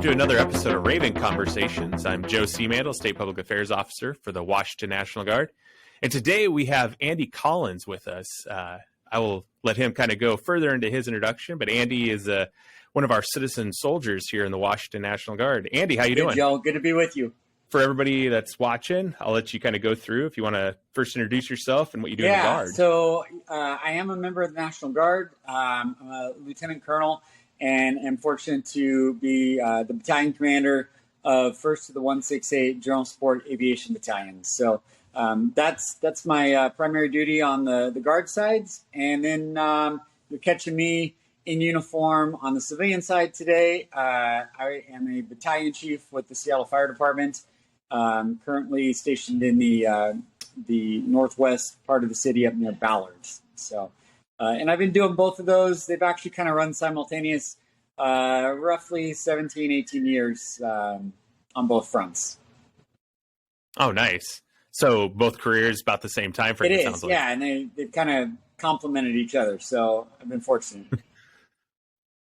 to another episode of Raven Conversations. I'm Joe Seamandel, State Public Affairs Officer for the Washington National Guard. And today we have Andy Collins with us. I will let him kind of go further into his introduction, but Andy is one of our citizen soldiers here in the Washington National Guard. Andy, how you doing? Joe, good to be with you. For everybody that's watching, I'll let you kind of go through if you want to first introduce yourself and what you do in the Guard. So I am a member of the National Guard. I'm a lieutenant colonel and am fortunate to be the battalion commander of 1st of the 168 General Support Aviation Battalion. So that's my primary duty on the Guard sides. And then you're catching me in uniform on the civilian side today. I am a battalion chief with the Seattle Fire Department, currently stationed in the northwest part of the city up near Ballard. So, and I've been doing both of those. They've actually kind of run simultaneous, roughly 17, 18 years on both fronts. Oh, nice. So both careers about the same time frame. It is, sounds like. yeah, and they've kind of complemented each other. So I've been fortunate.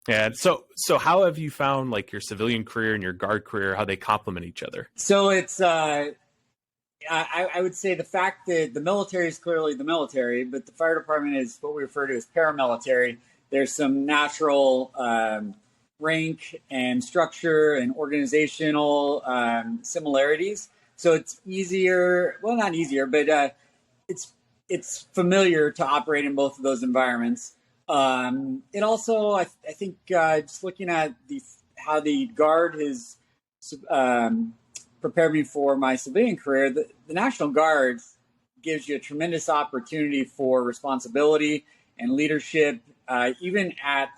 Yeah. So how have you found like your civilian career and your Guard career, how they complement each other? So it's, I would say the fact that the military is clearly the military, but the fire department is what we refer to as paramilitary. There's some natural rank and structure and organizational similarities. So it's easier, well, not easier, but it's familiar to operate in both of those environments. It also, I think, just looking at how the Guard has prepared me for my civilian career, the National Guard gives you a tremendous opportunity for responsibility and leadership, even at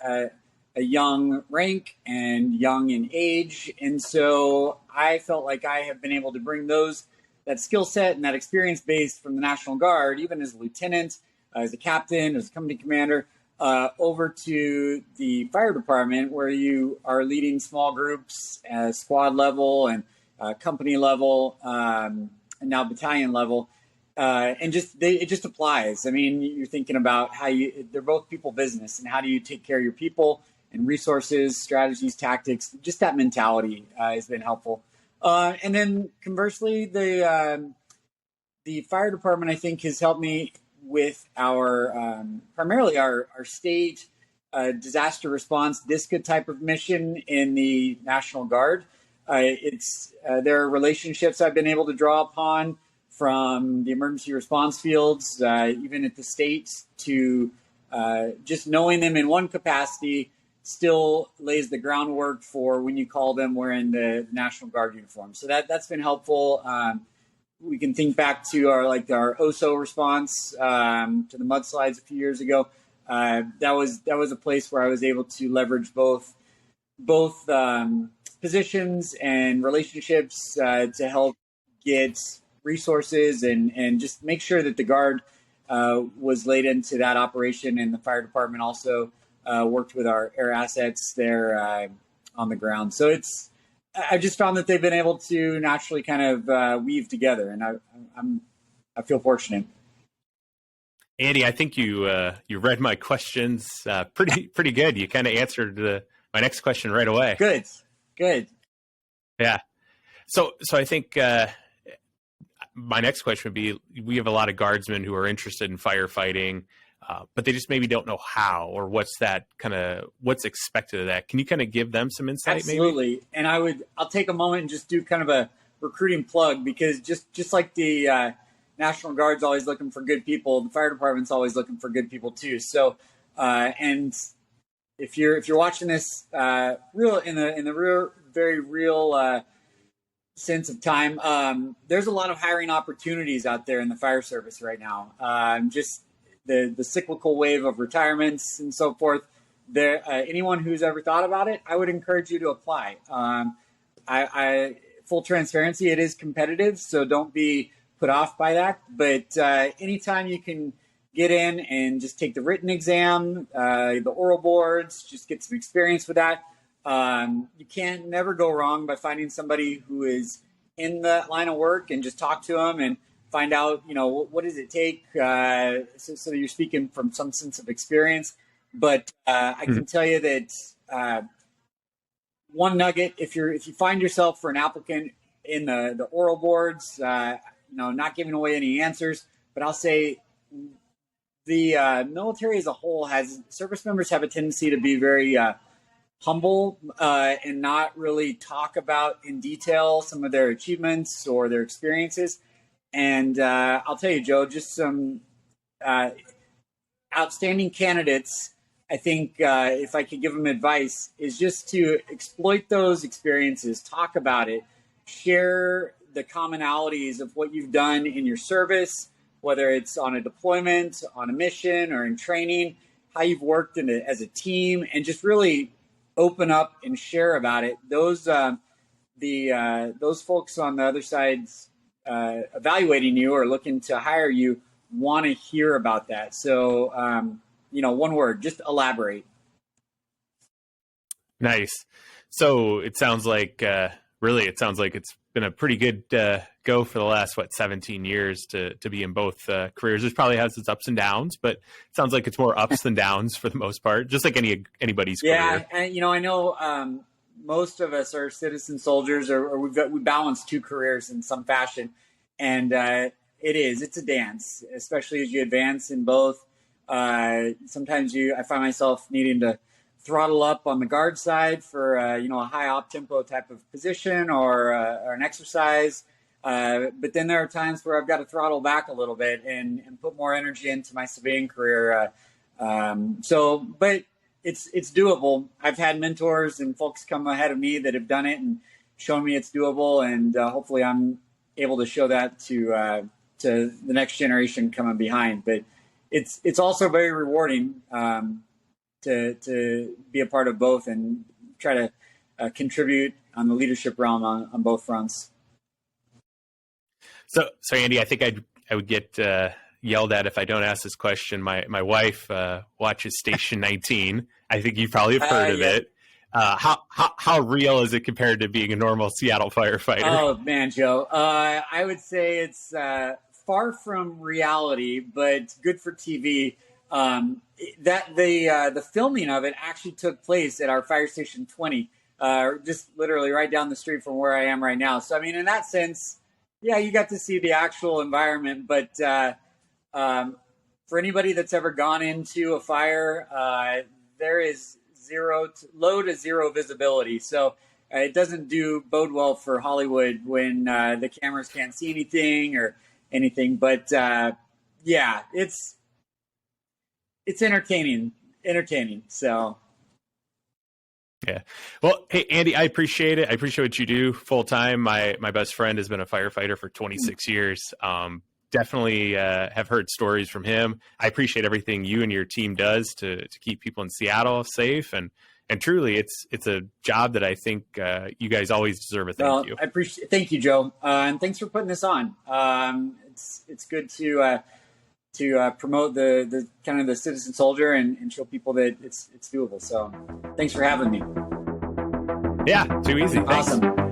a young rank and young in age. And so I felt like I have been able to bring that skill set and that experience base from the National Guard, even as a lieutenant, as a captain, as a company commander, over to the fire department, where you are leading small groups at squad level and company level, and now battalion level. And it just applies. I mean, you're thinking about they're both people business, and how do you take care of your people and resources, strategies, tactics. Just that mentality has been helpful. And then conversely, the fire department, I think, has helped me with primarily our state disaster response DISCA type of mission in the National Guard. There are relationships I've been able to draw upon from the emergency response fields, even at the state, to just knowing them in one capacity still lays the groundwork for when you call them wearing the National Guard uniform. So that's been helpful. We can think back to our OSO response to the mudslides a few years ago. That was a place where I was able to leverage both positions and relationships to help get resources and just make sure that the Guard was laid into that operation, and the fire department also worked with our air assets there on the ground. So I just found that they've been able to naturally kind of weave together, and I feel fortunate. Andy, I think you read my questions pretty good. You kind of answered my next question right away. Good. Yeah. So I think my next question would be: we have a lot of Guardsmen who are interested in firefighting, but they just maybe don't know how, or what's expected of that. Can you kind of give them some insight? Absolutely. Maybe? And I'll take a moment and just do kind of a recruiting plug, because just like the National Guard's always looking for good people, the fire department's always looking for good people too. So, and if you're watching this very real sense of time, there's a lot of hiring opportunities out there in the fire service right now. Just the cyclical wave of retirements and so forth. Anyone who's ever thought about it, I would encourage you to apply. Full transparency, it is competitive, so don't be put off by that. But anytime you can get in and just take the written exam, the oral boards, just get some experience with that. You can't never go wrong by finding somebody who is in that line of work and just talk to them and find out, what does it take? So you're speaking from some sense of experience. But I can tell you that one nugget: if you find yourself for an applicant in the oral boards, not giving away any answers, but I'll say the military as a whole service members have a tendency to be very humble and not really talk about in detail some of their achievements or their experiences. And I'll tell you, Joe, just some outstanding candidates. I think if I could give them advice, is just to exploit those experiences, talk about it, share the commonalities of what you've done in your service, whether it's on a deployment, on a mission, or in training, how you've worked as a team, and just really open up and share about it. Those folks on the other side evaluating you or looking to hire you want to hear about that. So, one word, just elaborate. Nice. So it sounds like it's been a pretty good go for the last 17 years to be in both careers. It probably has its ups and downs, but it sounds like it's more ups than downs for the most part, just like anybody's career. Yeah, and I know most of us are citizen soldiers, or we balance two careers in some fashion, and it's a dance, especially as you advance in both. Sometimes I find myself needing to throttle up on the guard side for a high op tempo type of position or an exercise, but then there are times where I've got to throttle back a little bit and put more energy into my civilian career. But it's doable. I've had mentors and folks come ahead of me that have done it and shown me it's doable, and hopefully I'm able to show that to the next generation coming behind. But it's also very rewarding to be a part of both and try to contribute on the leadership realm on both fronts. So Andy, I think I would get yelled at if I don't ask this question. My wife watches Station 19. I think you probably have heard of it. How real is it compared to being a normal Seattle firefighter? Oh man, Joe, I would say it's far from reality, but good for TV. That the filming of it actually took place at our Fire Station 20, just literally right down the street from where I am right now. So I mean, in that sense, yeah, you got to see the actual environment. But for anybody that's ever gone into a fire, there is low to zero visibility. So it doesn't bode well for Hollywood when the cameras can't see anything or anything. But yeah, it's entertaining. So. Yeah. Well, hey, Andy, I appreciate it. I appreciate what you do full time. My best friend has been a firefighter for 26 years. Definitely have heard stories from him. I appreciate everything you and your team does to keep people in Seattle safe. And truly, it's a job that I think you guys always deserve a thank you. Thank you, Joe. And thanks for putting this on. It's good to promote the kind of the citizen soldier and show people that it's doable. So thanks for having me. Yeah, too easy. Thanks. Awesome.